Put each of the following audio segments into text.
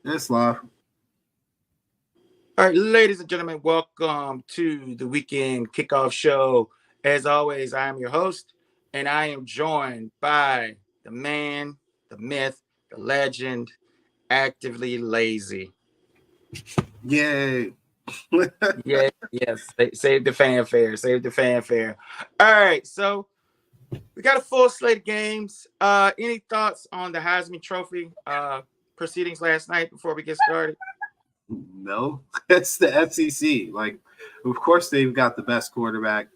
It's live. All right, ladies and gentlemen, welcome to the weekend kickoff show. As always, I am your host, and I am joined by the man, the myth, the legend, actively lazy. Yay. Yes. Save the fanfare. Save the fanfare. All right, so we got a full slate of games. Any thoughts on the Heisman Trophy proceedings last night before we get started? No, it's the FCC. Like, of course, they've got the best quarterback.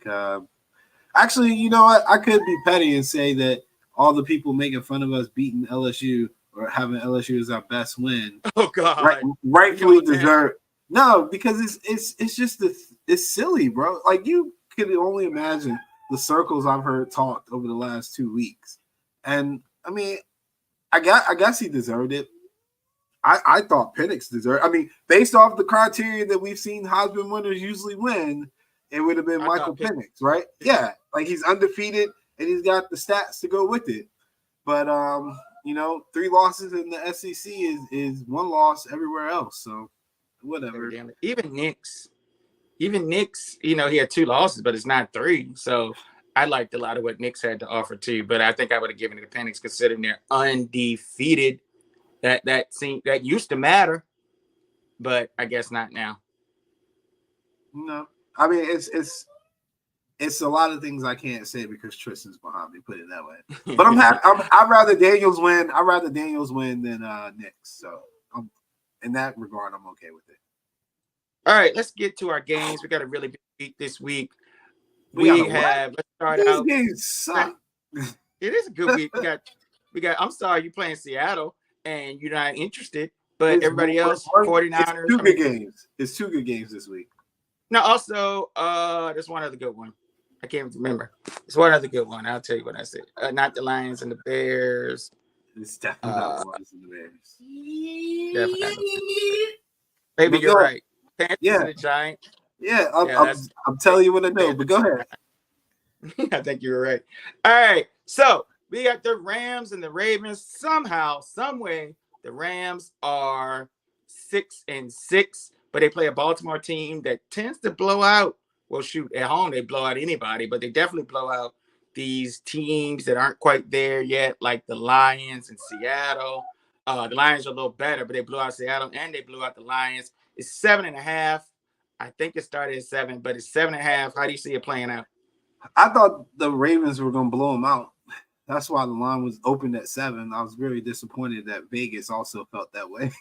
Actually, you know what? I could be petty and say that all the people making fun of us beating LSU or having LSU as our best win, Oh God, rightfully deserve. No, because it's just it's silly, bro. Like you could only imagine the circles I've heard talked over the last 2 weeks, and I mean, I guess he deserved it. I thought Penix deserved. I mean, based off the criteria that we've seen Heisman winners usually win, it would have been Michael Penix, right? Yeah, like he's undefeated and he's got the stats to go with it. But 3 losses in the SEC is 1 loss everywhere else. So whatever. Even Knicks, he had 2 losses, but it's not 3. So I liked a lot of what Knicks had to offer too. But I think I would have given it to Penix considering they're undefeated. That used to matter, but I guess not now. No, I mean it's a lot of things I can't say because Tristan's behind me. Put it that way. But I'm happy. I'd rather Daniels win. I'd rather Daniels win than Knicks. So in that regard, I'm okay with it. All right, let's get to our games. We got a really big week this week. Let's start out. These games suck. It is a good week. We got. I'm sorry, you're playing Seattle and you're not interested, but everybody else, 49ers. It's 2 good games. It's 2 good games this week. Now, also, there's one other good one. I can't remember. It's one other good one. I'll tell you what I said. Not the Lions and the Bears. It's definitely not the Lions and the Bears. Definitely not the Maybe you're right. Panthers and the Giants. Yeah, I'm telling you what I know, but go ahead. I think you were right. All right, so we got the Rams and the Ravens. Somehow, some way, the Rams are 6-6, but they play a Baltimore team that tends to blow out. Well, shoot, at home they blow out anybody, but they definitely blow out these teams that aren't quite there yet, like the Lions and Seattle. The Lions are a little better, but they blew out Seattle and they blew out the Lions. It's 7.5. I think it started at 7, but it's 7.5. How do you see it playing out? I thought the Ravens were going to blow them out. That's why the line was opened at 7. I was very disappointed that Vegas also felt that way.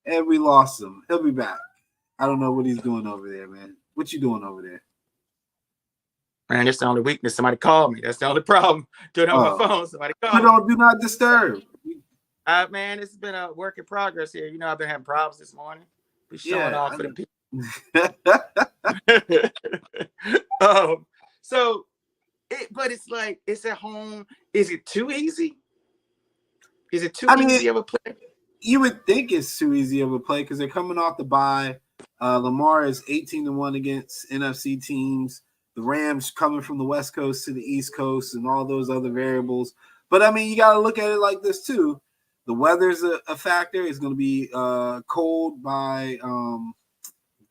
And we lost him. He'll be back. I don't know what he's doing over there, man. What you doing over there? Man, that's the only weakness. Somebody called me. That's the only problem. Do it on my phone. Somebody called me. Do not disturb. Man, this has been a work in progress here. I've been having problems this morning. Be showing off for the people. But it's like, it's at home. Is it too easy? Is it too easy of a play? You would think it's too easy of a play because they're coming off the bye. Lamar is 18-1 against NFC teams. The Rams coming from the West Coast to the East Coast and all those other variables. But, I mean, you got to look at it like this, too. The weather's a factor. It's going to be cold by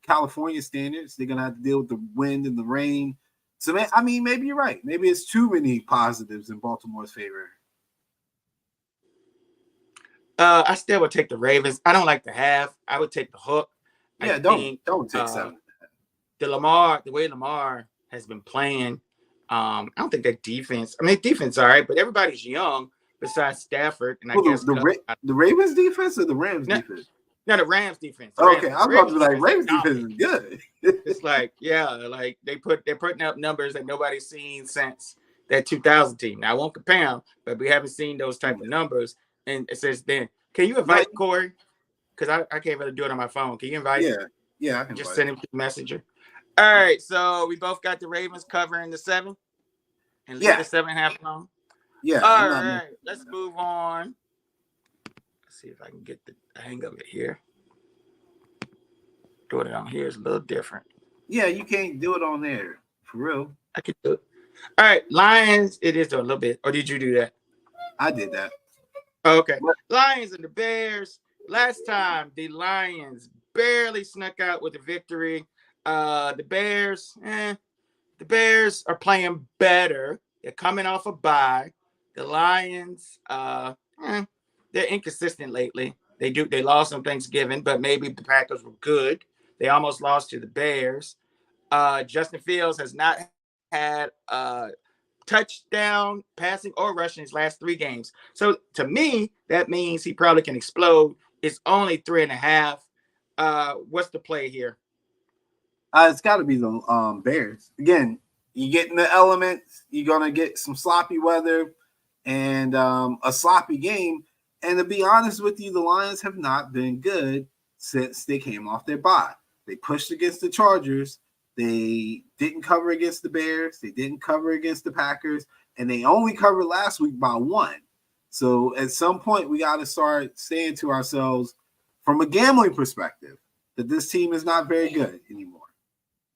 California standards. They're going to have to deal with the wind and the rain. So, I mean, maybe you're right. Maybe it's too many positives in Baltimore's favor. I still would take the Ravens. I don't like the half. I would take the hook. Yeah, don't take 7. The way Lamar has been playing, I don't think that defense. I mean, defense all right, but everybody's young besides Stafford. And I guess the Ravens defense or the Rams defense? No, the Rams defense. Okay, I'm about to be like, Ravens defense is good. It's like, like they're putting up numbers that nobody's seen since that 2000 team. Now I won't compare them, but we haven't seen those type of numbers. And it says, then, can you invite Corey? Because I can't really do it on my phone. Can you invite him? Yeah, I can just send him through Messenger. All right, so we both got the Ravens covering the 7 and leave the 7.5 alone. Yeah. All right, let's move on. Let's see if I can get the hang of it here. Doing it on here is a little different. Yeah, you can't do it on there. For real. I can do it. All right, Lions, it is a little bit. Or did you do that? I did that. Okay. Lions and the Bears. Last time the Lions barely snuck out with a victory. The Bears are playing better. They're coming off a bye. The Lions, they're inconsistent lately. They lost on Thanksgiving, but maybe the Packers were good. They almost lost to the Bears. Justin Fields has not had a touchdown, passing, or rushing his last 3 games. So to me, that means he probably can explode. It's only 3.5. What's the play here? It's got to be the Bears. Again, you get in the elements, you're going to get some sloppy weather and a sloppy game. And to be honest with you, the Lions have not been good since they came off their bye. They pushed against the Chargers. They didn't cover against the Bears. They didn't cover against the Packers. And they only covered last week by 1. So at some point, we got to start saying to ourselves, from a gambling perspective, that this team is not very good anymore.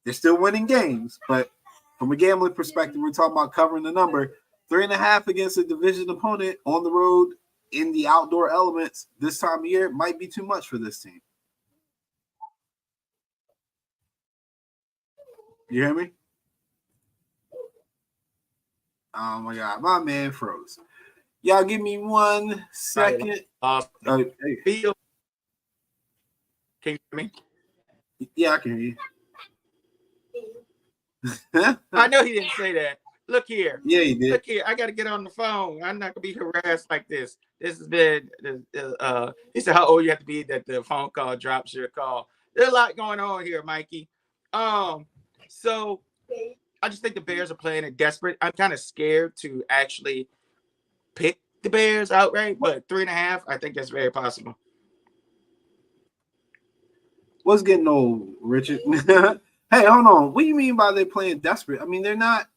They're still winning games, but from a gambling perspective, we're talking about covering the number. 3.5 against a division opponent on the road in the outdoor elements this time of year might be too much for this team. You hear me? Oh my God, my man froze. Y'all give me 1 second. Hey. Can you hear me? Yeah, I can hear you. I know he didn't say that. Look here. Yeah, he did. Look here. I got to get on the phone. I'm not going to be harassed like this. This has been, he said how old you have to be that the phone call drops your call. There's a lot going on here, Mikey. So I just think the Bears are playing it desperate. I'm kind of scared to actually pick the Bears outright, but 3.5, I think that's very possible. What's getting old, Richard? Hey, hold on. What do you mean by they're playing desperate? I mean, they're not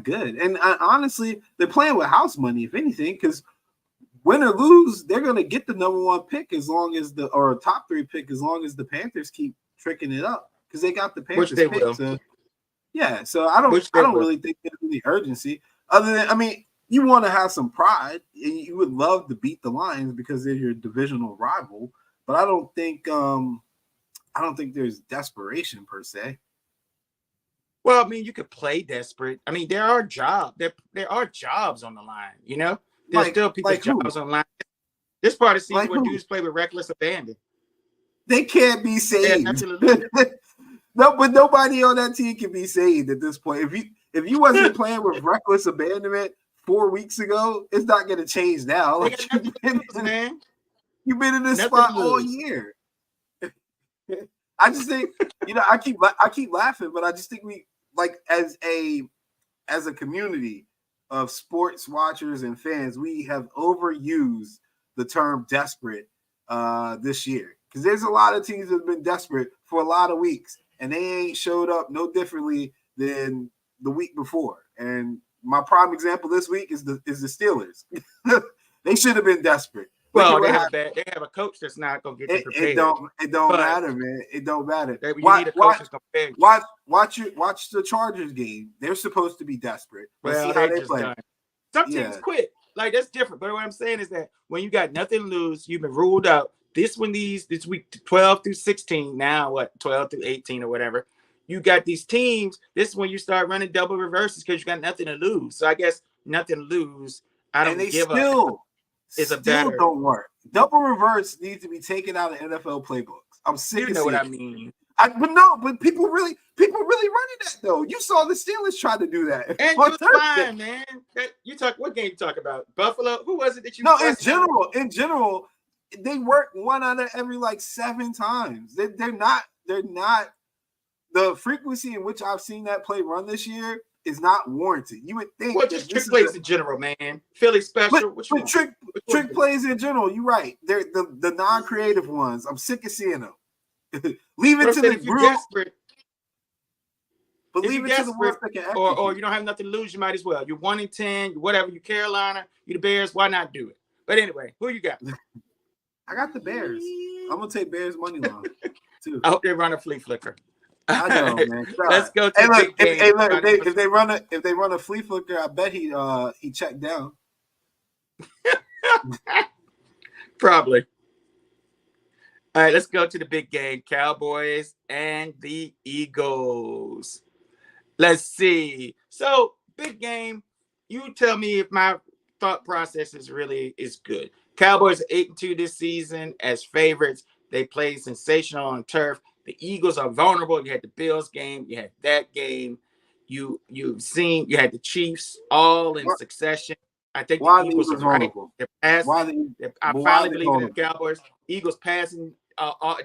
good. And honestly, they're playing with house money, if anything, because win or lose, they're going to get the number 1 pick as long as or top 3 pick as long as the Panthers keep tricking it up because they got the Panthers pick. So, yeah, so I don't really think there's any urgency other than, I mean, you want to have some pride and you would love to beat the Lions because they're your divisional rival, but I don't think there's desperation per se. Well, I mean, you could play desperate. I mean, there are jobs on the line, you know? There's still people's jobs on the line. This part of the season where dudes play with reckless abandon. They can't be saved. No, but nobody on that team can be saved at this point. If you wasn't playing with reckless abandonment 4 weeks ago, it's not going to change now. Like, you've been in this spot all year. I just think, I keep laughing, but I just think we, like, as a community of sports watchers and fans, we have overused the term desperate this year because there's a lot of teams that have been desperate for a lot of weeks and they ain't showed up no differently than the week before. And my prime example this week is the Steelers. They should have been desperate. Well, they have a coach that's not going to get you prepared. It don't matter, man. It don't matter. Need a coach that's prepared. Watch the Chargers game. They're supposed to be desperate. Well, see how they play. Done. Some teams quit. Like, that's different. But what I'm saying is that when you got nothing to lose, you've been ruled out. This week 12 through 16, now 12 through 18 or whatever. You got these teams. This is when you start running double reverses because you got nothing to lose. So I guess nothing to lose. I don't give up. Still don't work. Double reverse needs to be taken out of NFL playbooks. I'm sick of what I mean. But people really running that though. You saw the Steelers try to do that. And you're fine, man. What game you talk about? Buffalo? Who was it that you? No, in general, they work 1 out of every 7 times. They're not. The frequency in which I've seen that play run this year is not warranted. You would think. Well, just trick plays in general, man. Philly special. But trick plays in general. You're right. They're the non-creative ones. I'm sick of seeing them. Leave it to the group. But leave it to the ones that can execute. Or you don't have nothing to lose, you might as well. You're 1-10, whatever. You Carolina, you the Bears. Why not do it? But anyway, who you got? I got the Bears. I'm gonna take Bears money line too. I hope they run a flea flicker. I know, man. Let's go to the big game. If they run a flea flicker, I bet he checked down. Probably. All right, let's go to the big game. Cowboys and the Eagles. Let's see. So, big game. You tell me if my thought process is good. Cowboys are 8-2 this season as favorites. They play sensational on turf. The Eagles are vulnerable. You had the Bills game. You had that game. You had the Chiefs all in succession. I think the Eagles are right. They're passing. I finally believe in the Cowboys. Eagles passing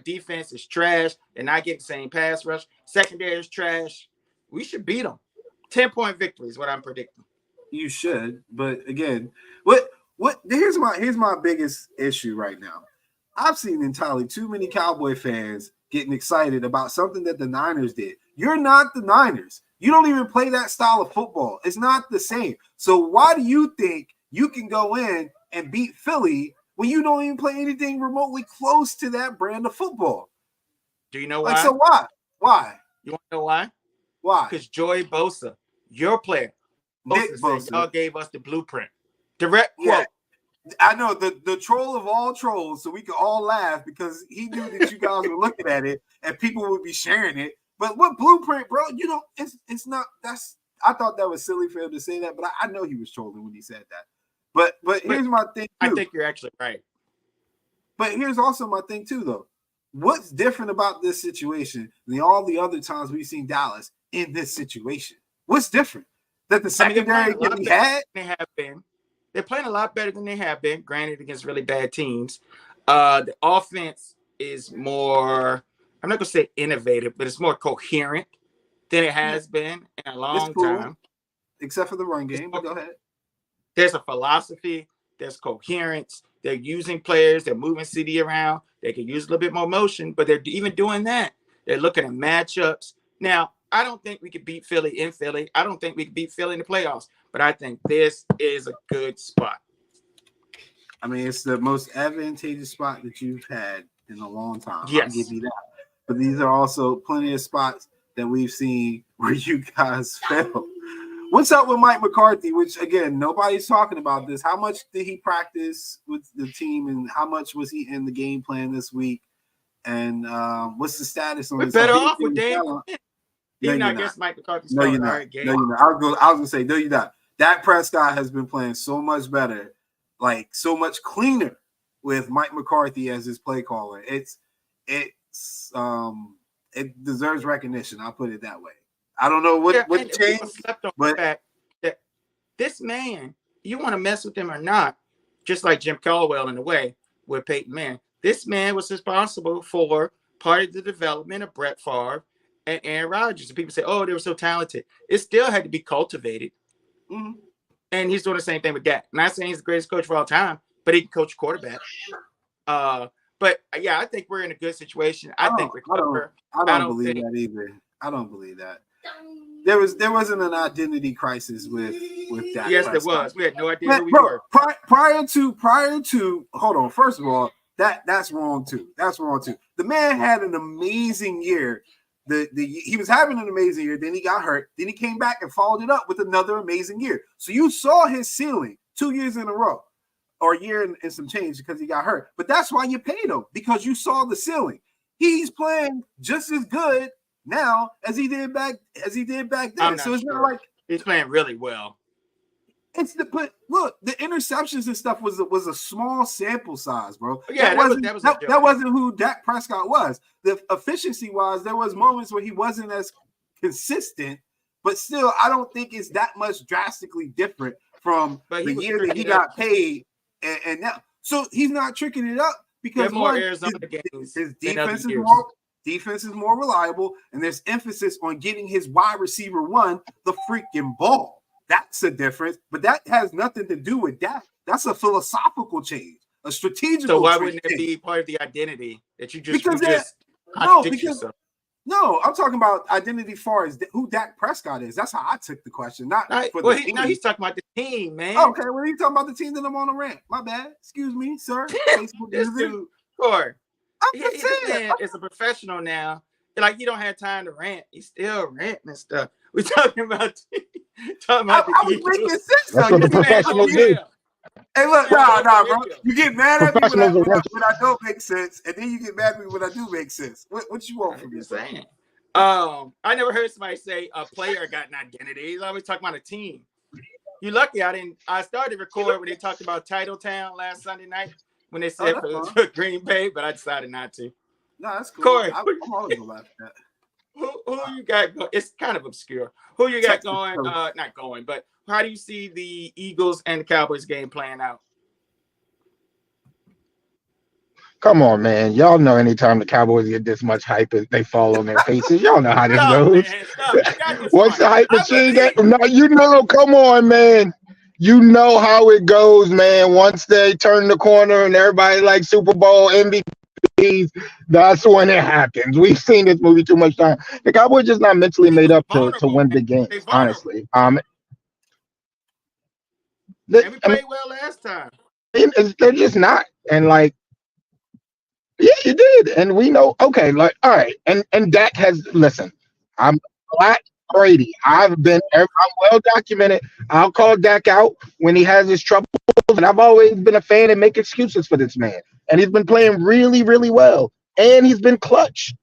defense is trash. They're not getting the same pass rush. Secondary is trash. We should beat them. 10-point victory is what I'm predicting. You should, but again, here's my biggest issue right now. I've seen entirely too many Cowboy fans getting excited about something that the Niners did. You're not the Niners. You don't even play that style of football. It's not the same. So why do you think you can go in and beat Philly when you don't even play anything remotely close to that brand of football? Do you know why? So why? Why? You want to know why? Why? Because Joey Bosa, your player, Nick Bosa, y'all gave us the blueprint. Direct quote. I know the troll of all trolls, so we could all laugh because he knew that you guys were looking at it and people would be sharing it. But what blueprint, bro? You know, it's not. I thought that was silly for him to say that, but I know he was trolling when he said that. But here's my thing. I think you're actually right. But here's also my thing too, though. What's different about this situation than all the other times we've seen Dallas in this situation? What's different? That the secondary can be had? They have been. They're playing a lot better than they have been, granted against really bad teams. The offense is more, I'm not going to say innovative, but it's more coherent than it has been in a long time. Except for the run game, but go ahead. There's a philosophy. There's coherence. They're using players. They're moving CD around. They can use a little bit more motion, but they're even doing that. They're looking at matchups. Now, I don't think we could beat Philly in Philly. I don't think we could beat Philly in the playoffs, but I think this is a good spot. I mean, it's the most advantageous spot that you've had in a long time. Yes. I'll give you that. But these are also plenty of spots that we've seen where you guys fail. What's up with Mike McCarthy? Which, again, nobody's talking about this. How much did he practice with the team, and how much was he in the game plan this week? And what's the status on this? We're better off with Dave. Even I guess Mike McCarthy's no, you're not. No, you're not. I was gonna say, no, you're not. Dak Prescott has been playing so much better, like so much cleaner with Mike McCarthy as his play caller. It deserves recognition. I'll put it that way. I don't know what changed, but that this man, you want to mess with him or not, just like Jim Caldwell in a way with Peyton Manning. This man was responsible for part of the development of Brett Favre and Aaron Rodgers. And people say, oh, they were so talented. It still had to be cultivated. Mm-hmm. And he's doing the same thing with Dak. Not saying he's the greatest coach of all time, but he can coach quarterback. But yeah, I think we're in a good situation. I don't believe that either. I don't believe that. There wasn't an identity crisis with Dak. Yes, Prescott. there was. We had no idea who we were. Prior to hold on. First of all, that's wrong too. That's wrong too. The man had an amazing year. He was having an amazing year. Then he got hurt. Then he came back and followed it up with another amazing year. So you saw his ceiling 2 years in a row, or a year and some change because he got hurt. But that's why you paid him, because you saw the ceiling. He's playing just as good now as he did back then. So it's not like he's playing really well. But look, the interceptions and stuff was a small sample size, bro. Yeah, that wasn't who Dak Prescott was. The efficiency wise, there was moments where he wasn't as consistent, but still, I don't think it's that much drastically different from the year that he got paid and now. So he's not tricking it up because his defense is more reliable, and there's emphasis on getting his wide receiver one the freaking ball. That's a difference, but that has nothing to do with that. That's a philosophical change, a strategic. So why wouldn't it be part of the identity that you just yourself? No, I'm talking about identity far as who Dak Prescott is. That's how I took the question. He's talking about the team, man. Okay, well, he's talking about the team that I'm on a rant. My bad. Excuse me, sir. This dude, Corey. It's a professional now. Like, he don't have time to rant. He's still ranting and stuff. We're talking about I was making sense. That's what the professionals do. Hey, look, nah, bro. You get mad at me when I don't make sense, and then you get mad at me when I do make sense. What you want from me? Saying. I never heard somebody say a player got an identity. He's always talking about a team. You lucky I started to record when they talked about Titletown last Sunday night when they said for Green Bay, but I decided not to. No, that's cool. Corey, I'm always gonna laugh at that. Who you got? It's kind of obscure. Who you got going? Not going, but how do you see the Eagles and the Cowboys game playing out? Come on, man. Y'all know anytime the Cowboys get this much hype, they fall on their faces. Y'all know how this goes. What's the hype machine? No, you know, come on, man. You know how it goes, man. Once they turn the corner and everybody like Super Bowl MVPs, that's when it happens. We've seen this movie too much time. The Cowboys just not mentally made up to win big games, honestly. They played well last time. They're just not. And like, yeah, you did. And we know, okay, like, all right. And Dak has, listen, I'm Black Brady. I'm well documented. I'll call Dak out when he has his troubles. And I've always been a fan and make excuses for this man. And he's been playing really, really well. And he's been clutch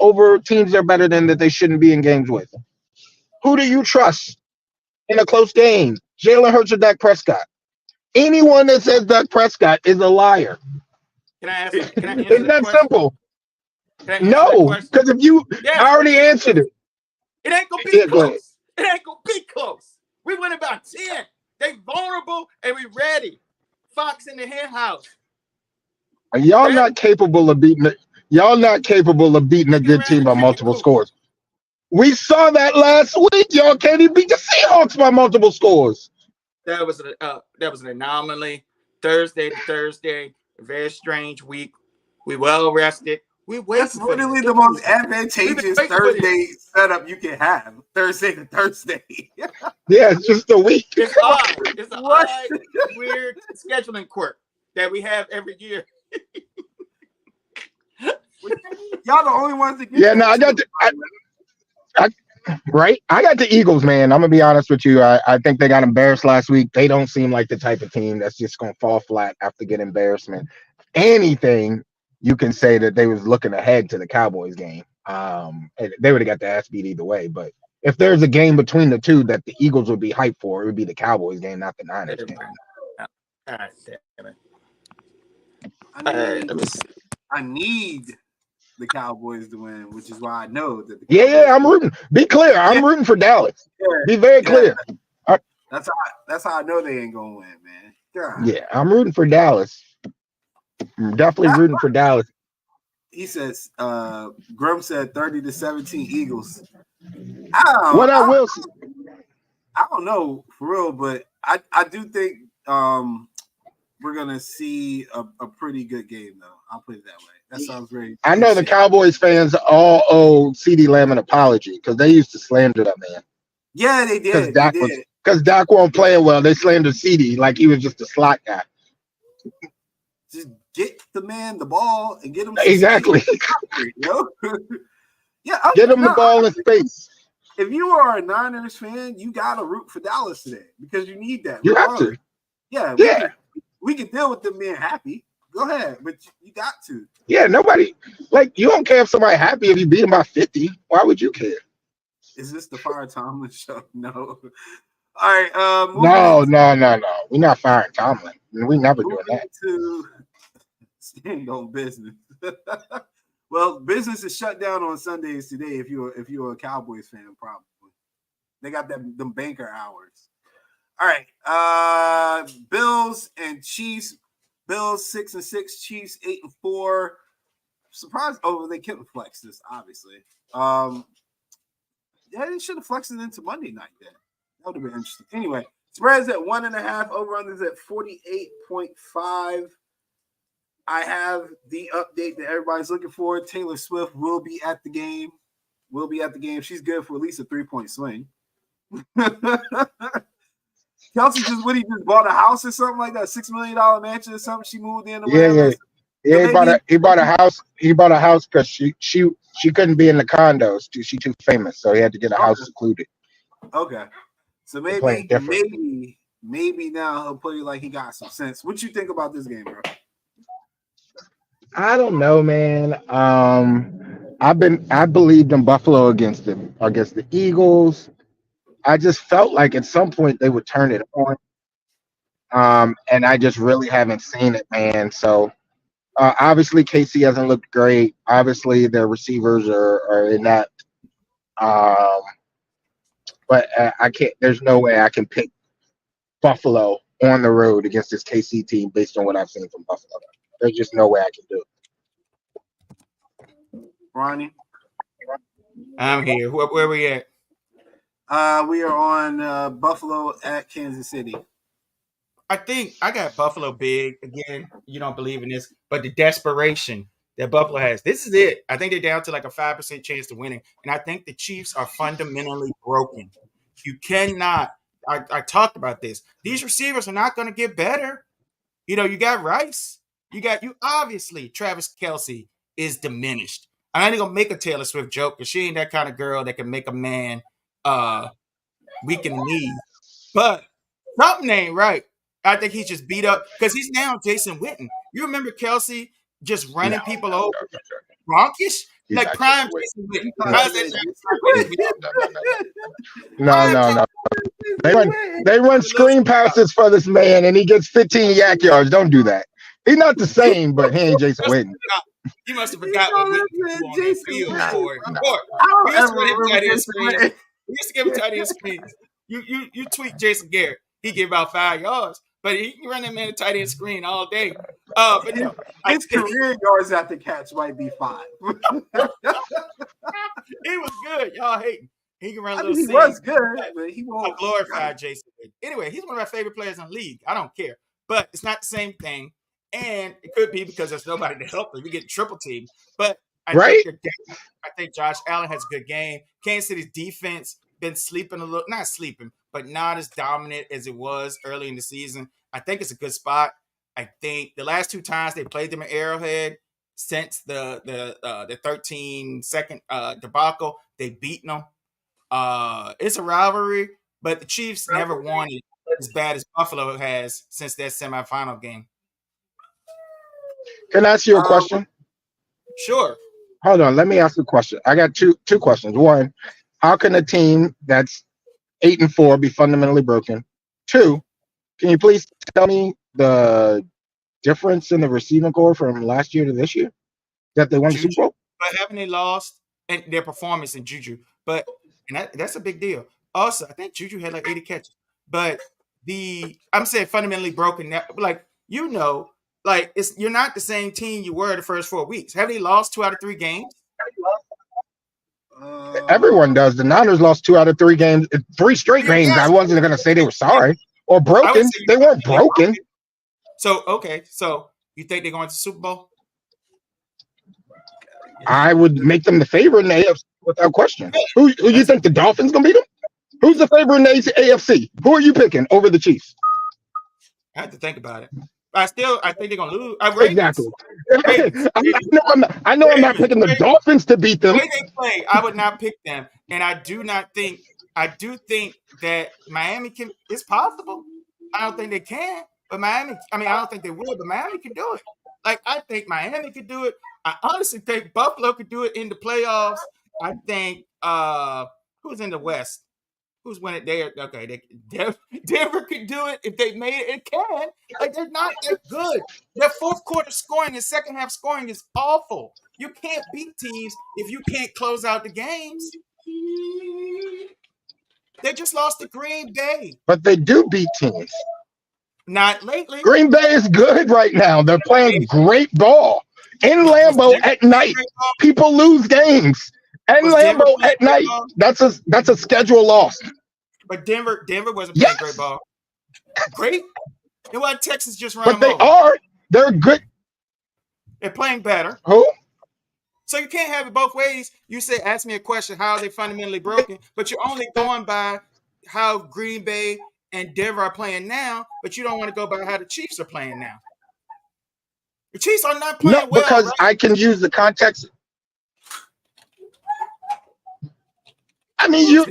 over teams that are better than that they shouldn't be in games with. Who do you trust in a close game? Jalen Hurts or Dak Prescott? Anyone that says Dak Prescott is a liar. Can I answer it's that simple. No, because if you I already answered it. It ain't gonna be close. It ain't gonna be close. We win about 10. They vulnerable and we ready. Fox in the hen house. Y'all not capable of beating it. Y'all not capable of beating a good team by multiple scores. We saw that last week. Y'all can't even beat the Seahawks by multiple scores. That was an anomaly. Thursday to Thursday. A very strange week. We well rested. That's literally the most advantageous Thursday setup you can have. Thursday to Thursday. Yeah, it's just a week. It's odd. It's an odd, weird scheduling quirk that we have every year. Y'all the only ones that get I got I got the Eagles, man. I'm gonna be honest with you. I think they got embarrassed last week. They don't seem like the type of team that's just gonna fall flat after getting embarrassment. Anything you can say that they was looking ahead to the Cowboys game. They would have got the ass beat either way. But if there's a game between the two that the Eagles would be hyped for, it would be the Cowboys game, not the Niners game. All right, damn it. I need the Cowboys to win, which is why I know that. I'm rooting. Be clear, I'm rooting for Dallas. Be very clear. That's how I know they ain't gonna win, man. God. Yeah, I'm rooting for Dallas. I'm definitely rooting for Dallas. He says, Grum said 30-17 Eagles. I don't know for real, but I do think we're gonna see a pretty good game though. I'll put it that way. That sounds very. I know the Cowboys fans all owe CeeDee Lamb an apology because they used to slander that man. Yeah, they did. Because Dak wasn't playing well. They slandered CeeDee like he was just a slot guy. Just get the man the ball and get him exactly. Get him the ball in space. If you are a Niners fan, you gotta root for Dallas today because you need that. You have to. Yeah. We can deal with them being happy. Go ahead, but you got to. Yeah, nobody you don't care if somebody happy if you beat them by 50. Why would you care? Is this the Fire Tomlin show? No. All right. No. We're not firing Tomlin. We never doing that. To staying on business. Well, business is shut down on Sundays today. If you're a Cowboys fan, probably they got them banker hours. All right. Bills and Chiefs. Bills 6-6, Chiefs 8-4. Surprised. Oh, they couldn't flex this, obviously. They should have flexed it into Monday night then. That would have been interesting. Anyway, spreads at 1.5, over-unders at 48.5. I have the update that everybody's looking for. Taylor Swift will be at the game. She's good for at least a 3-point swing. Kelsey just bought a house or something like that, $6 million mansion or something. She moved in. Yeah. He bought a house. He bought a house because she couldn't be in the condos. She's too famous, so he had to get a house secluded. Okay, so maybe maybe now he'll play like he got some sense. What you think about this game, bro? I don't know, man. I believed in Buffalo against the Eagles. I just felt like at some point they would turn it on. And I just really haven't seen it, man. So obviously KC hasn't looked great. Obviously their receivers are inept. Um, but I can't. There's no way I can pick Buffalo on the road against this KC team based on what I've seen from Buffalo. There's just no way I can do it. Ronnie? I'm here. Where we at? We are on Buffalo at Kansas City. I think I got Buffalo big again. You don't believe in this, but the desperation that Buffalo has, this is it. I think they're down to like a 5% chance to winning, and I think the Chiefs are fundamentally broken. You cannot. I talked about this. These receivers are not going to get better. You know, you got Rice. You obviously Travis Kelce is diminished. I'm not even gonna make a Taylor Swift joke because she ain't that kind of girl that can make a man weak in the knees. But something ain't right. I think he's just beat up because he's now Jason Witten. You remember Kelce just running people over, bronkish, like prime Jason Witten. No. They run screen passes for this man, and he gets 15 yak yards. Don't do that. He's not the same, but he ain't Jason Witten. You must have forgot what Witten was on the field before. We used to give him tight end screens. You tweet Jason Garrett. He gave about 5 yards, but he can run that man a tight end screen all day. But no, his career yards after catch might be 5. He was good. Y'all hating. He can run a little. He was good, but he won't. I glorified Jason. Anyway, he's one of my favorite players in the league. I don't care, but it's not the same thing. And it could be because there's nobody to help him. We get triple team. But I think Josh Allen has a good game. Kansas City's defense been sleeping a little, not sleeping, but not as dominant as it was early in the season. I think it's a good spot. I think the last 2 times they played them at Arrowhead since the 13-second debacle, they've beaten them. It's a rivalry, but the Chiefs never won it as bad as Buffalo has since that semifinal game. Can I ask you a question? Sure. Hold on. Let me ask you a question. I got two questions. One, how can a team that's 8-4 be fundamentally broken? 2, can you please tell me the difference in the receiving core from last year to this year that they won the Super Bowl? But haven't they lost and their performance in Juju? But that's a big deal. Also, I think Juju had like 80 catches. But I'm saying fundamentally broken. Like, you know, like you're not the same team you were the first 4 weeks. Have they lost 2 out of 3 games? Everyone does. The Niners lost 2 out of 3 games, 3 straight games. I wasn't going to say they were sorry or broken. They weren't broken. So, okay. So you think they're going to the Super Bowl? I would make them the favorite in the AFC without question. Who you think the Dolphins going to beat them? Who's the favorite in the AFC? Who are you picking over the Chiefs? I have to think about it. I think they're gonna lose. Exactly. I know I'm not picking the Dolphins to beat them. The way they play, I would not pick them, and I do think that Miami can. It's possible. I don't think they can, but Miami. I mean, I don't think they will, but Miami can do it. Like, I think Miami could do it. I honestly think Buffalo could do it in the playoffs. I think who's in the West? Who's winning there? Okay, Denver could do it if they made it. It can. Like, they're not that good. Their fourth quarter scoring and second half scoring is awful. You can't beat teams if you can't close out the games. They just lost to Green Bay. But they do beat teams. Not lately. Green Bay is good right now. They're playing great ball. In Lambeau at night, people lose games. And Lambeau at night, that's a schedule loss. But Denver wasn't playing great ball. Great? And why Texas just ran But them over? are. They're good. They're playing better. Who? So you can't have it both ways. You say, ask me a question, how are they fundamentally broken? But you're only going by how Green Bay and Denver are playing now, but you don't want to go by how the Chiefs are playing now. The Chiefs are not playing well. Because right? I can use the context. I mean, you.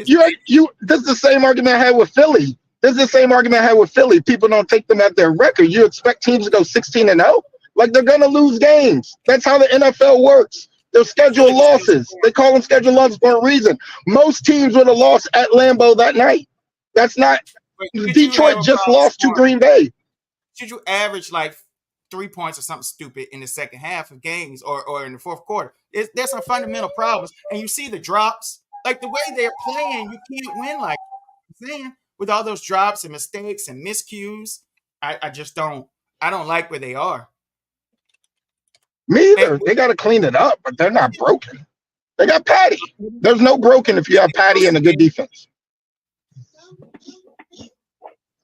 This is the same argument I had with Philly This is the same argument I had with Philly. People don't take them at their record. You expect teams to go 16-0? Like they're gonna lose games. That's how the NFL works. They're scheduled losses. They call them scheduled losses for a reason. Most teams would have lost at Lambeau that night. That's not. Detroit just lost to Green Bay. Should you average like 3 points or something stupid in the second half of games or in the fourth quarter? There's some fundamental problems, and you see the drops. Like the way they're playing, you can't win like that. With all those drops and mistakes and miscues. I just don't. I don't like where they are. Me either. They got to clean it up, but they're not broken. They got Patty. There's no broken if you have Patty and a good defense.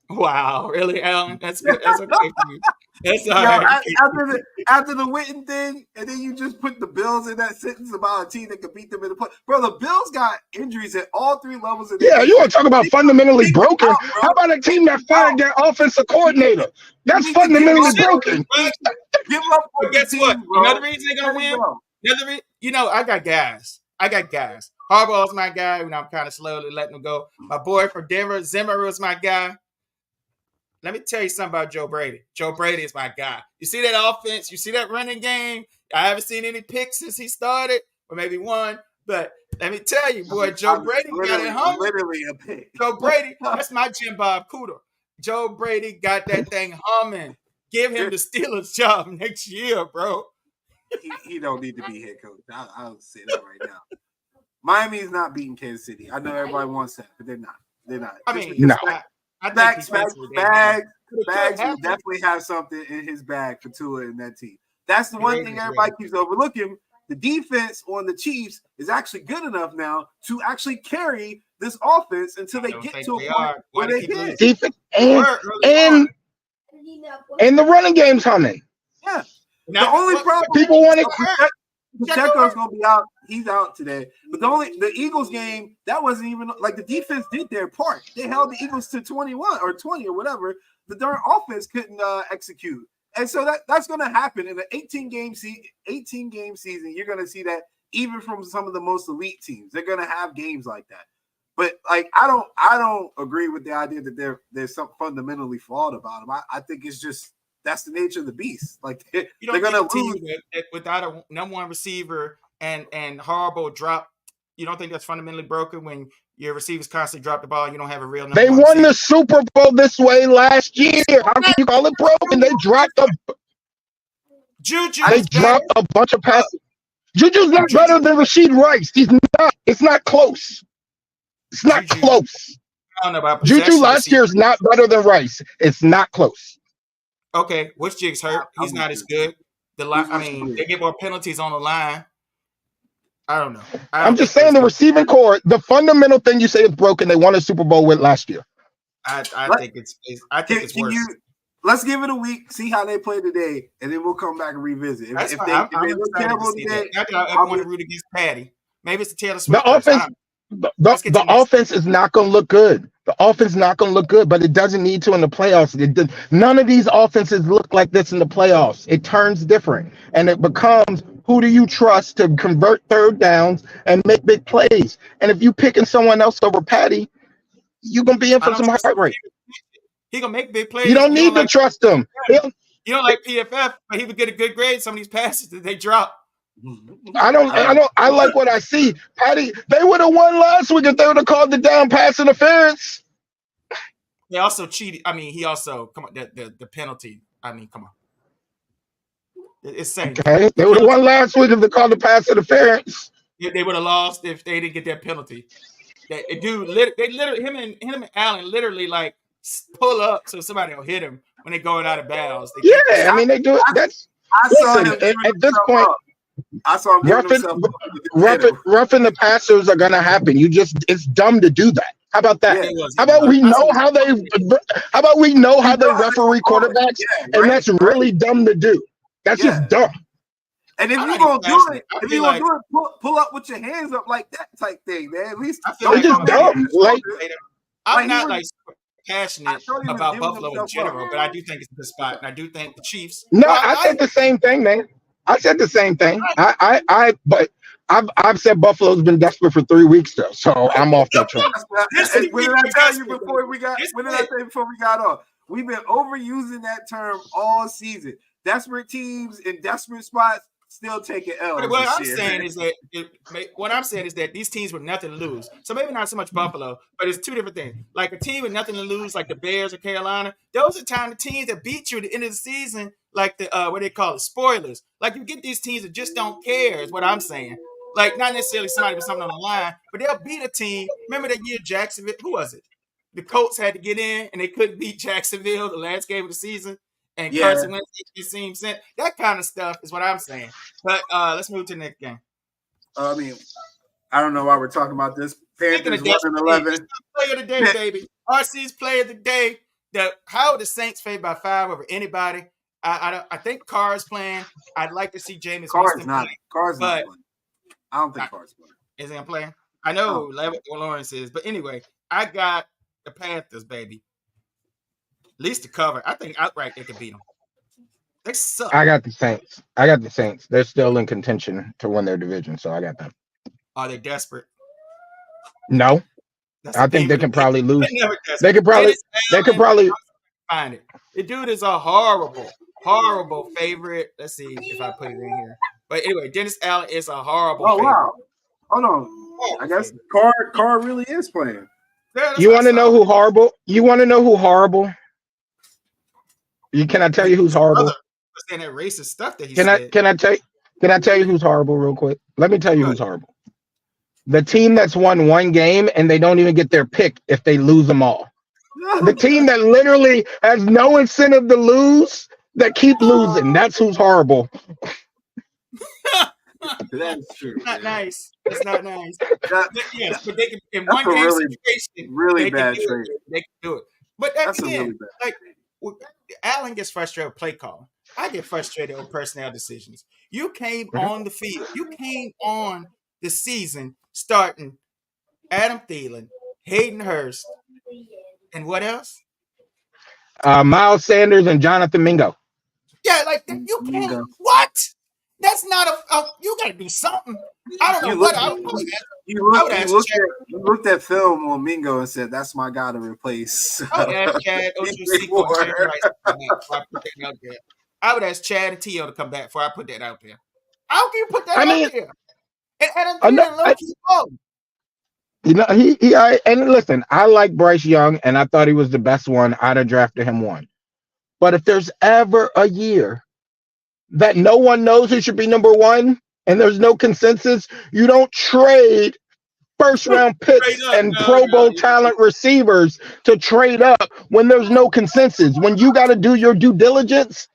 Wow, really, Alan? That's good. That's okay for you. That's all right. After the Witten thing, and then you just put the Bills in that sentence about a team that could beat them in the play. Bro, the Bills got injuries at all three levels of the Yeah, you want to talk about fundamentally broken? How about a team that fired their offensive coordinator? That's fundamentally broken. Give up. But guess what? Another reason they're gonna win. I got guys. Harbaugh's my guy. I'm kind of slowly letting him go. My boy from Denver, Zimmer, is my guy. Let me tell you something about Joe Brady. Joe Brady is my guy. You see that offense? You see that running game? I haven't seen any picks since he started, or maybe one. But let me tell you, boy, Joe Brady got it home. Literally a pick. Joe Brady, that's my Jim Bob Cooter. Joe Brady got that thing humming. Give him the Steelers job next year, bro. He don't need to be head coach. I'll say that right now. Miami is not beating Kansas City. I know everybody wants that, but they're not. They're not. I mean, no. Bags will definitely have something in his bag for Tua and that team. That's the one thing everybody keeps overlooking. The defense on the Chiefs is actually good enough now to actually carry this offense until they get to a point where they hit. Defense and the running game's humming. Yeah. The only problem people want to Pacheco's gonna be out. He's out today. But the Eagles game, that wasn't even like the defense did their part. They held the Eagles to 21 or 20 or whatever. The darn offense couldn't execute. And so that's gonna happen in an 18 game season. You're gonna see that even from some of the most elite teams. They're gonna have games like that. But like I don't agree with the idea that there's something fundamentally flawed about them. I think it's just that's the nature of the beast. Like they're gonna lose without a number one receiver and horrible drop. You don't think that's fundamentally broken when your receivers constantly drop the ball and you don't have a real number They one won receiver? the Super Bowl this way last year. How can you call it broken? They dropped a bunch of passes. Juju's not better than Rashid Rice. He's not. It's not close. It's not close. I don't know about Juju last year is not better than Rice. It's not close. Okay, which Jig's hurt? He's not as good. They get more penalties on the line. I don't know. I'm just saying the receiving core, the fundamental thing you say is broken. They won a Super Bowl with last year. I think it's worse. Let's give it a week, see how they play today, and then we'll come back and revisit. If they look terrible today, I want to root against Patty. Maybe it's the Taylor Swift. The offense is not going to look good. The offense is not going to look good, but it doesn't need to in the playoffs. None of these offenses look like this in the playoffs. It turns different, and it becomes who do you trust to convert third downs and make big plays? And if you picking someone else over Patty, you're going to be in for some heartbreak. He going to make big plays. You don't need to trust him. You don't like PFF, but he would get a good grade. Some of these passes that they drop. I like what I see. Patty, they would have won last week if they would have called the down pass interference. They also cheated. I mean, he also the penalty. I mean, come on. It's same. Okay, they would have won last week if they called the pass interference. They would have lost if they didn't get that penalty. Him and Allen literally like pull up so somebody will hit him when they're going out of bounds. I mean they do it. At this point. I saw him roughing the passers are gonna happen. It's dumb to do that. How about that? Yeah, how about we know how they referee quarterbacks, and that's really dumb to do. That's just dumb. And if you're gonna do it, pull up with your hands up like that type thing, man. At least it's just dumb. I'm not like passionate about Buffalo in general, but I do think it's a good spot, and I do think the Chiefs. No, I think the same thing, man. I said the same thing. But I've said Buffalo's been desperate for 3 weeks though, so I'm off that train. And when did I tell you before we got? When did I say before we got off? We've been overusing that term all season. Desperate teams in desperate spots still taking L's. What I'm saying is that these teams with nothing to lose. So maybe not so much Buffalo, but it's two different things. Like a team with nothing to lose, like the Bears or Carolina. Those are the teams that beat you at the end of the season, like the what they call it, spoilers. Like you get these teams that just don't care. Is what I'm saying. Like not necessarily somebody with something on the line, but they'll beat a team. Remember that year Jacksonville? Who was it? The Colts had to get in, and they couldn't beat Jacksonville the last game of the season. And Carson Wentz seems sent. That kind of stuff is what I'm saying. But let's move to the next game. I mean, I don't know why we're talking about this. Panthers 1-11. Player of the day, baby. RC's player of the day. How are the Saints favored by 5 over anybody? I think Carr's playing. I'd like to see Jameis Winston play. Carr's not playing. I don't think Carr's playing. Is he playing? I know Lawrence is. But anyway, I got the Panthers, baby. At least to cover. I think outright they could beat them. They suck. I got the Saints. They're still in contention to win their division, so I got them. Are they desperate? No. I think they can probably lose. They could probably find it. The dude is a horrible favorite. Let's see if I put it in here. But anyway, Dennis Allen is a horrible favorite. Wow. Hold on. I guess Carr really is playing. You want to know who horrible? Can I tell you who's horrible? Saying that racist stuff that he said. Can I tell you who's horrible real quick? Let me tell you who's horrible. The team that's won one game and they don't even get their pick if they lose them all. The team that literally has no incentive to lose that keep losing. That's who's horrible. That's true. It's not nice. It's not nice. But they can in one game situation. Really bad trade. They can do it. But that's again, really bad. Like Allen gets frustrated with play calling. I get frustrated with personnel decisions. You came on the field. You came on the season starting Adam Thielen, Hayden Hurst, and what else? Miles Sanders and Jonathan Mingo. Yeah, like you can't. What? That's not you got to do something. I don't know what I would ask. You looked at film on Mingo and said, "That's my guy to replace." I would ask Chad and T.O. to come back before I put that out there. How can you put that out there? And listen, I like Bryce Young, and I thought he was the best one. I'd have drafted him one. But if there's ever a year that no one knows who should be number one, and there's no consensus, you don't trade first-round picks and Pro Bowl talent receivers to trade up when there's no consensus. When you got to do your due diligence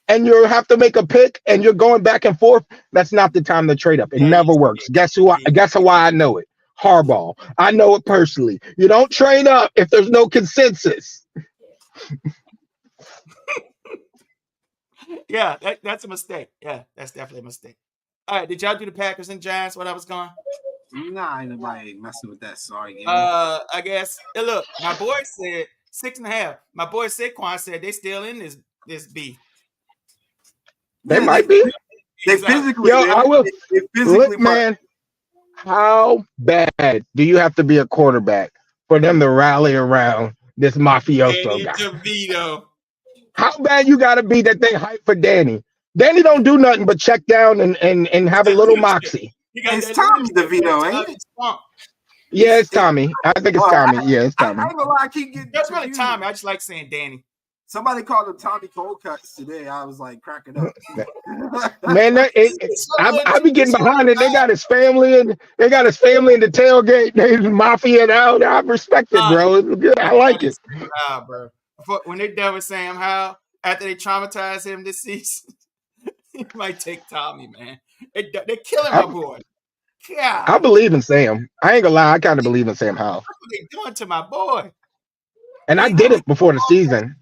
and you have to make a pick and you're going back and forth, that's not the time to trade up. It never works. Guess why I know it? Harbaugh. I know it personally. You don't trade up if there's no consensus. Yeah, that's a mistake. Yeah, that's definitely a mistake. All right, did y'all do the Packers and Giants when I was gone? Nah, ain't nobody messing with that. Sorry. I guess. Hey, look, my boy said 6.5. My boy Saquon said they still in this beef. They might be. They physically. Look, man. How bad do you have to be a quarterback for them to rally around this mafioso guy? DeVito. How bad you got to be that they hype for Danny? Danny don't do nothing but check down and have a little moxie. It's Tommy DeVito, ain't it? Yeah, it's Tommy. I think it's Tommy. Yeah, it's Tommy. I ain't gonna lie, I keep getting that's really Tommy. I just like saying Danny. Somebody called him Tommy Cold Cuts today. I was like cracking up. Man, I be getting behind it. They got his family in the tailgate. They mafia out. I respect it, bro. It's good. I like it. Bro. When they done with Sam Howell, after they traumatize him this season, he might take Tommy, man. They're killing my boy. Yeah. I believe in Sam. I ain't gonna lie. I kind of believe in Sam Howell. What are they doing to my boy? And I did it before the season.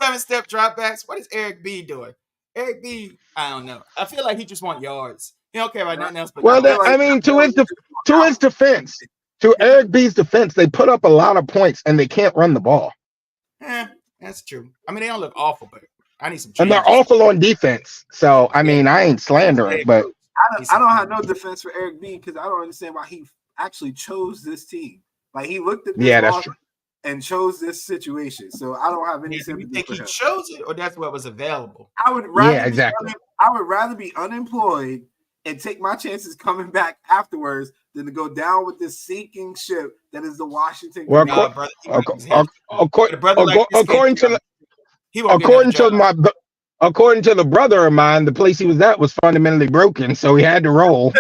7-step dropbacks. What is Eric B doing? Eric B, I don't know. I feel like he just want yards. He don't care about nothing else. But to his defense, to Eric B's defense, they put up a lot of points and they can't run the ball. That's true. I mean, they don't look awful, but I need some And they're changes. awful on defense. So I mean, I ain't slandering, but I don't have no defense for Eric B because I don't understand why he actually chose this team. Like he looked at this that's true. and chose this situation. So I don't have any sympathy Do you think for he him. chose it, or that's what was available? I would rather exactly. I would rather be unemployed and take my chances coming back afterwards than to go down with this sinking ship that is the Washington. Well, according to the brother of mine, the place he was at was fundamentally broken, so he had to roll.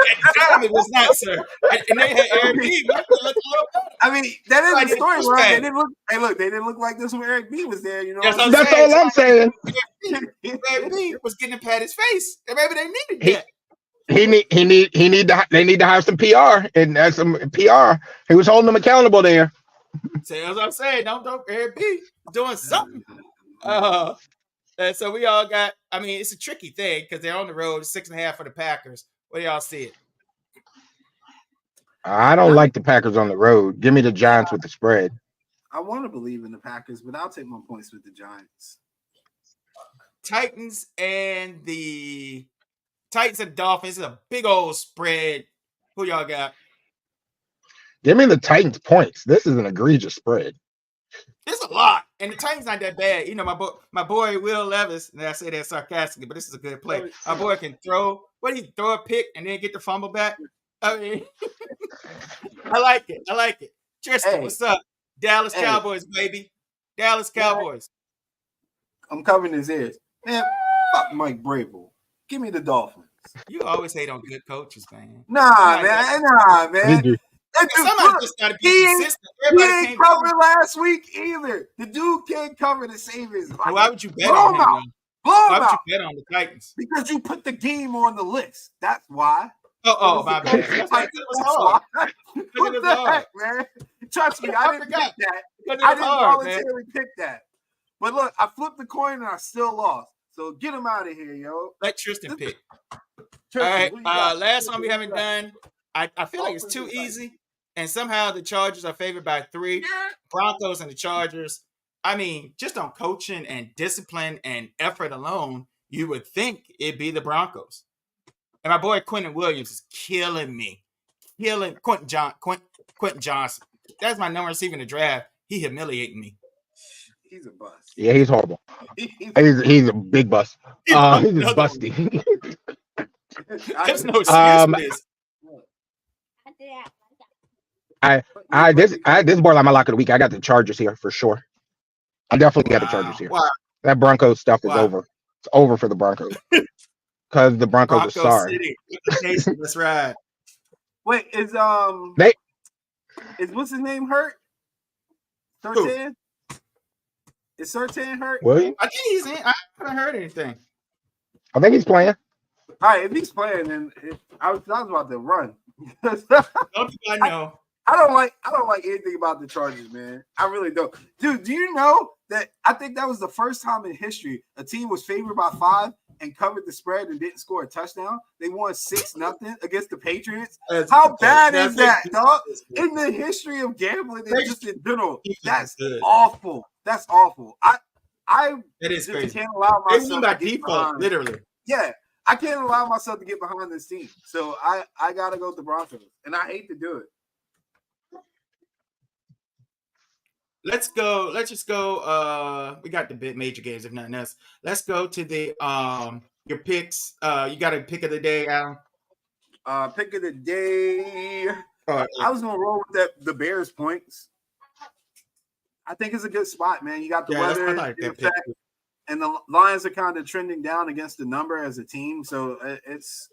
It was not, sir. And they had Eric B. I mean, that is the story, right? They didn't look. Hey, look, they didn't look like this when Eric B was there. You know, that's all I'm saying. Eric B was getting a pat his face, and maybe they needed that. They need to have some PR and some PR. He was holding them accountable there. See, as I'm saying, don't Eric B doing something. And so we all got. I mean, it's a tricky thing because they're on the road, 6.5 for the Packers. What do y'all see it? I don't like the Packers on the road. Give me the Giants with the spread. I want to believe in the Packers, but I'll take my points with the Giants. Titans and Dolphins is a big old spread. Who y'all got? Give me the Titans points. This is an egregious spread. It's a lot, and the Titans not that bad. You know, my boy Will Levis, and I say that sarcastically, but this is a good play. My boy can throw. What do you throw a pick and then get the fumble back? I mean, I like it. Tristan, what's up? Dallas Cowboys, baby. Dallas Cowboys. I'm covering his ears. Man, fuck Mike Vrabel. Give me the Dolphins. You always hate on good coaches, man. Nah, man. Somebody just got to be consistent. He ain't covered last week either. The dude can't cover to save his life. Why would you bet on him? Why would you bet on the Titans? Because you put the game on the list. That's why. Oh, my bad. That's why. What the heck, man? Trust me, I didn't pick that. I didn't voluntarily pick that. But look, I flipped the coin and I still lost. So get him out of here, yo. Let Tristan pick. All right. Last one we haven't done. I feel like it's too easy. And somehow the Chargers are favored by 3. Broncos and the Chargers. I mean, just on coaching and discipline and effort alone, you would think it'd be the Broncos. And my boy Quentin Williams is killing me. Quentin Johnson. That's my number receiver in the draft. He humiliating me. He's a bust. Yeah, he's horrible. He's a big bust. He's just busty. There's no excuse for this. This is borderline my lock of the week. I got the Chargers here for sure. I definitely got the Chargers here. Wow. That Broncos stuff is over. It's over for the Broncos. Because the Broncos are sorry. City. That's right. Wait, is what's his name hurt? Surtain? Is Surtain hurt? What? I think he's in. I haven't heard anything. I think he's playing. All right, if he's playing, then I was about to run. I know. I don't like anything about the Chargers, man. I really don't. Dude, do you know that I think that was the first time in history a team was favored by 5 and covered the spread and didn't score a touchdown? They won 6-0 against the Patriots. How bad is that, dog? In the history of gambling, just in general, that's awful. That's awful. It is crazy. Can't allow myself. They won by default, literally. Yeah. I can't allow myself to get behind this team. So I gotta go with the Broncos. And I hate to do it. Let's just go. We got the big major games, if nothing else. Let's go to the your picks. You got a pick of the day, Alan? Pick of the day. Right. I was gonna roll with the Bears points. I think it's a good spot, man. You got the weather effect, and the Lions are kind of trending down against the number as a team. So it's,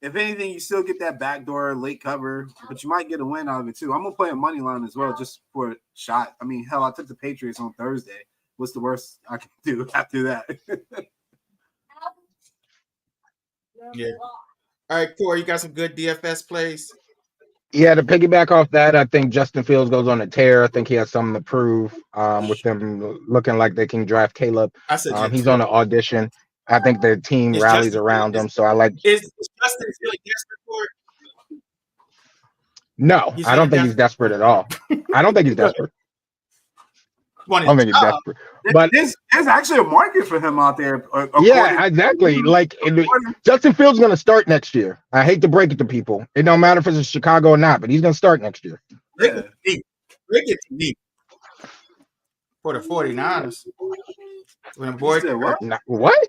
if anything, you still get that backdoor late cover, but you might get a win out of it too. I'm gonna play a money line as well, just for a shot. I mean, hell, I took the Patriots on Thursday. What's the worst I can do after that? Yeah. All right, Corey, you got some good DFS plays. Yeah, to piggyback off that, I think Justin Fields goes on a tear. I think he has something to prove with them looking like they can draft Caleb. He's on an audition. I think the team rallies around him. So I like. Is Justin really desperate for it? No, I don't think he's desperate at all. I don't think he's desperate. I mean, desperate. But there's actually a market for him out there. Yeah, exactly. Like Justin Fields going to start next year. I hate to break it to people. It don't matter if it's in Chicago or not, but he's going to start next year. Break it to me. For the 49ers. When boy, what?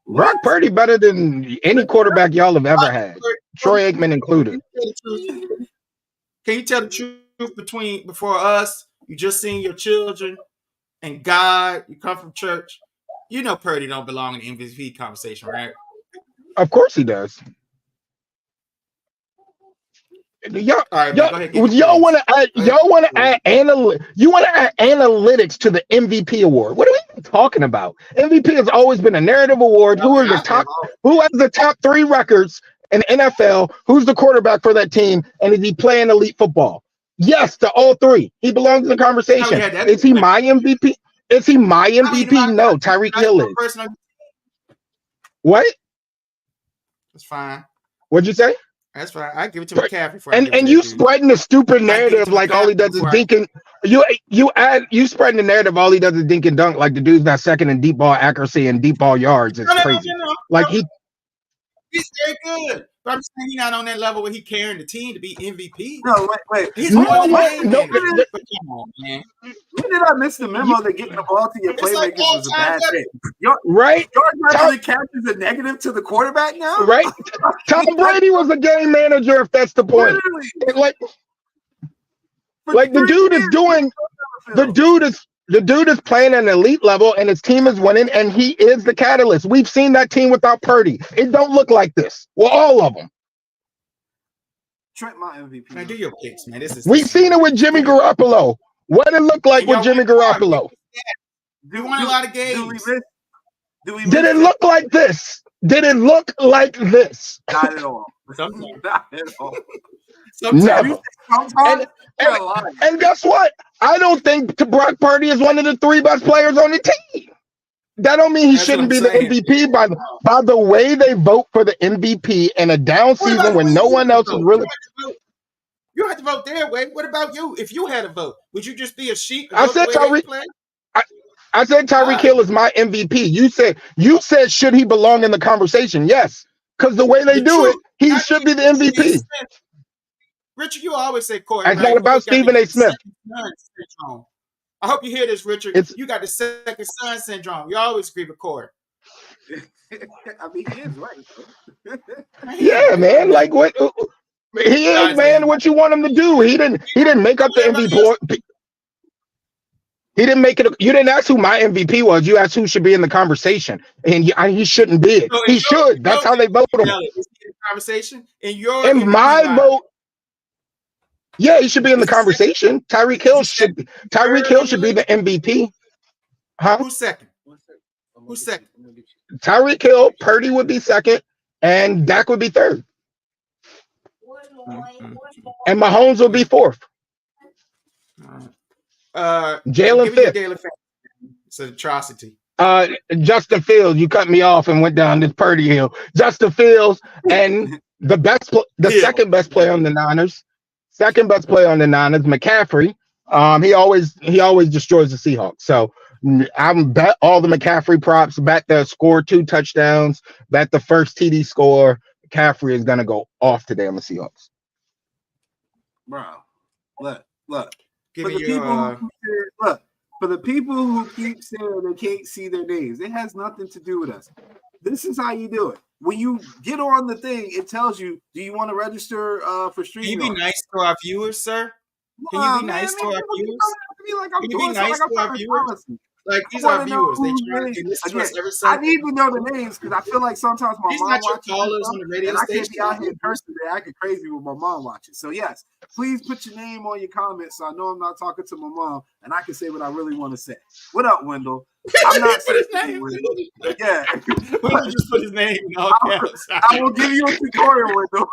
Brock Purdy better than any quarterback y'all have ever had. Troy Aikman included. Can you tell the truth before us? You just seen your children and God. You come from church. You know Purdy don't belong in the MVP conversation, right? Of course he does. Y'all want to add analytics to the MVP award. What are we even talking about? MVP has always been a narrative award. Who has the top 3 records in NFL? Who's the quarterback for that team? And is he playing elite football? Yes, to all 3. He belongs in the conversation. Is he my MVP? Is he my MVP? No, Tyreek Hill is. What? That's fine. What'd you say? That's fine. I give it to McCaffrey for and you spreading the stupid narrative like all he does is dink and you spreading the narrative all he does is dink and dunk like the dude's not second in deep ball accuracy and deep ball yards. It's crazy. Like he's very good. But I'm saying he's not on that level where he carrying the team to be MVP. No, wait. He's more than come on, man. When did I miss the memo that getting the ball to your playmakers was a bad thing? Right? Really captures a negative to the quarterback now? Right? Tom Brady was a game manager, if that's the point. Like the dude is doing the dude is playing at an elite level and his team is winning and he is the catalyst. We've seen that team without Purdy. It don't look like this. Well, all of them. Trent, my MVP. Man, do your picks, man. We've seen it with Jimmy Garoppolo. What did it look like with Jimmy Garoppolo? We won a lot of games. Did it look like this? Did it look like this? Not at all. Sometimes. Not at all. Never. And guess what? I don't think Brock Purdy is one of the 3 best players on the team. That don't mean he shouldn't be the MVP by the way they vote for the MVP in a down season when no one else is really. You have to vote their way. What about you? If you had a vote, would you just be a sheep? I said Tyreek Hill is my MVP. You said should he belong in the conversation? Yes, because the way they do it, he should be the MVP. Richard, you always say Corey. It's not about Stephen A. Smith. I hope you hear this, Richard. You got the second son syndrome. You always agree with Corey. I mean, he is right. Yeah, man. Like what he is, man. What you want him to do? He didn't make up the MVP. He didn't make it. You didn't ask who my MVP was. You asked who should be in the conversation, and he shouldn't be it. He should. That's how they vote him. Conversation in my vote. Yeah, he should be in the conversation. Tyreek Hill should be the MVP. Huh? Who's second? Tyreek Hill, Purdy would be second, and Dak would be third. And Mahomes would be fourth. Jalen fifth. It's an atrocity. Justin Fields, you cut me off and went down this Purdy hill. Justin Fields and the second best player on the Niners. Second best player on the Niners, McCaffrey. He always destroys the Seahawks. So I'm bet all the McCaffrey props, bet the score 2 touchdowns, bet the first TD score. McCaffrey is gonna go off today on the Seahawks. Bro, look. For the people who keep saying they can't see their names, it has nothing to do with us. This is how you do it. When you get on the thing, it tells you, do you want to register for streaming? Can you be nice to our viewers, sir? Can you be nice to our viewers? Can you be nice to our viewers? Like, these are viewers. They try to listen to us every Sunday. I need to know the names because I feel like sometimes my mom watches on the radio I can't be out here in person. They acting crazy with my mom watching. So, yes, please put your name on your comments so I know I'm not talking to my mom and I can say what I really want to say. What up, Wendell? I'm not saying Wendell. Yeah. Wendell just put his name in all caps. I will give you a tutorial, Wendell.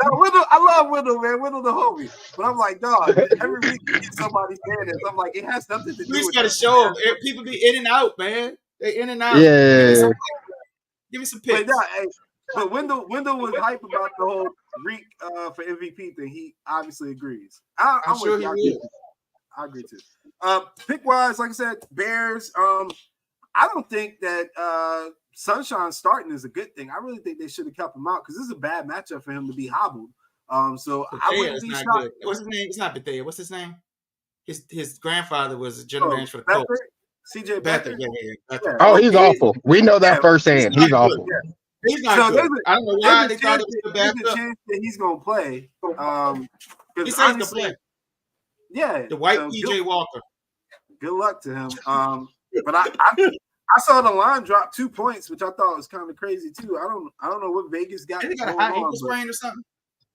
Wendell, I love Wendell, man. Wendell the homie. But I'm like, dog, every week you get somebody saying this. I'm like, it has nothing to do with it. We just got to show them. People be in and out, man. They in and out. Yeah. Give me some picks. But Wendell was hype about the whole Reek for MVP thing. He obviously agrees. I'm sure he will. I agree too. Pick wise, like I said, Bears. I don't think that Sunshine starting is a good thing. I really think they should have kept him out because this is a bad matchup for him to be hobbled. So I wouldn't be not shocked. good. What's his name? It's not Bethea. What's his name? His grandfather was a general manager for the Colts. CJ Beathard. Yeah. Oh, he's awful. We know that firsthand. He's awful. Yeah. He's not good. I don't know why they thought it was the There's backup. a chance that he's gonna play. He says he's gonna play. Yeah, the white PJ Walker. Good luck to him. But I saw the line drop 2 points, which I thought was kind of crazy too. I don't know what Vegas got. He got a high ankle sprain or something.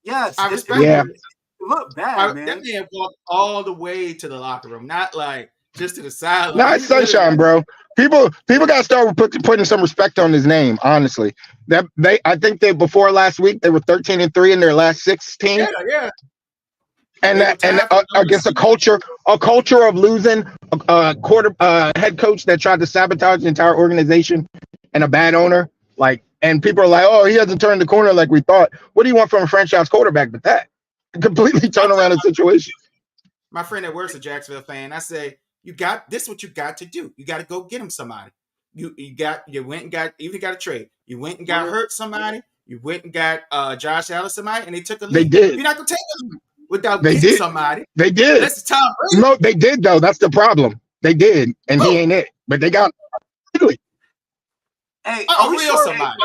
Yes, I respect it. It looked bad, man. That man walked all the way to the locker room, not like just to the sideline. Not Sunshine, bro. People got to start putting some respect on his name. Honestly, I think that before last week they were 13-3 in their last 16. Yeah. And against a culture of losing a head coach that tried to sabotage the entire organization and a bad owner, and people are like, oh, he hasn't turned the corner like we thought. What do you want from a franchise quarterback but that? Completely turn around the situation. My friend at work's a Jacksonville fan. I say, this is what you got to do. You got to go get him somebody. You went and got, even got a trade. You went and got hurt somebody. You went and got Josh Allen somebody, and they took a lead. They did. You're not gonna take a lead without getting somebody. They did. That's the Tom Brady. No, they did though. That's the problem. They did, and he ain't it. But they got. Hey, are we sure somebody?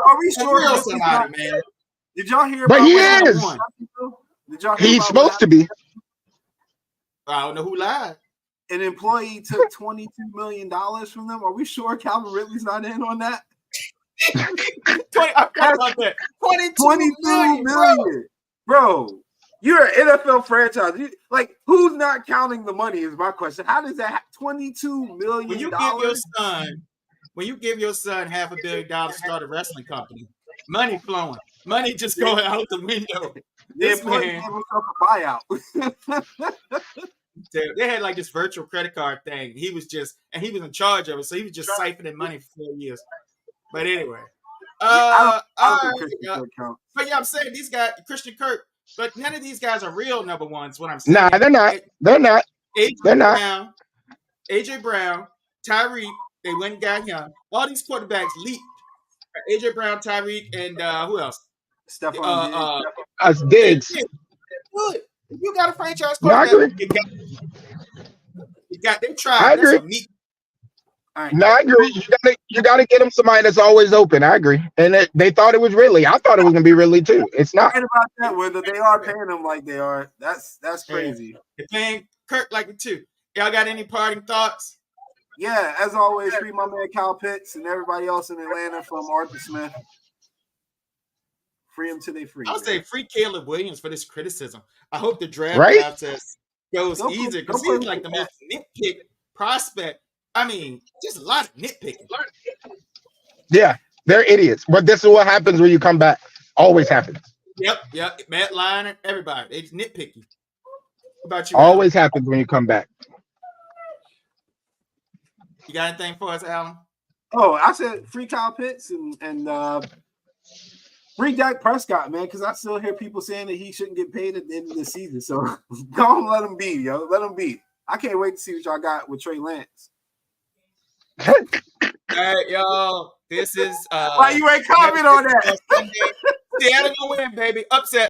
Are we sure real somebody, man? Did y'all hear? But about he is. Did y'all hear He's about supposed to be. I don't know who lied. An employee took $22 million from them. Are we sure Calvin Ridley's not in on that? 22 million. Bro, you're an NFL franchise. Who's not counting the money is my question. How does that $22 million? When you give your son $500 million to start a wrestling company, money flowing, money just going out the window. This man gave himself a buyout. They had like this virtual credit card thing. He was in charge of it, so he was just siphoning money for 4 years. But anyway, I don't think Christian Kirk counts. But yeah, I'm saying these guys, Christian Kirk, but none of these guys are real number ones. What I'm saying, nah, they're not. They're not. AJ Brown, Tyreek, they went and got him. All these quarterbacks leaked. AJ Brown, Tyreek, and who else? Stephon Diggs. Good. You got a franchise quarterback. No, I agree. They tried. I agree. Right. No, I agree. You got to get them somebody that's always open. I agree. And they thought it was Ridley. I thought it was gonna be Ridley too. It's not. About that, whether they are paying them like they are, that's crazy. They're paying Kirk like it too. Y'all got any parting thoughts? Yeah, as always, free my man Kyle Pitts and everybody else in Atlanta from Arthur Smith. Free them till they free. I would say free Caleb Williams for this criticism. I hope the draft process goes easier because he's like the most nitpick prospect. I mean, just a lot of nitpicking. Yeah, they're idiots. But this is what happens when you come back. Always happens. Yep. Matt Lyon, everybody. They just nitpicky. What about you? Always happens when you come back. You got anything for us, Alan? Oh, I said free Kyle Pitts and free Dak Prescott, man, because I still hear people saying that he shouldn't get paid at the end of the season. So don't let him be, yo. Let him be. I can't wait to see what y'all got with Trey Lance. All right, y'all. This is why you ain't comment on that? Seattle gonna win, baby. Upset.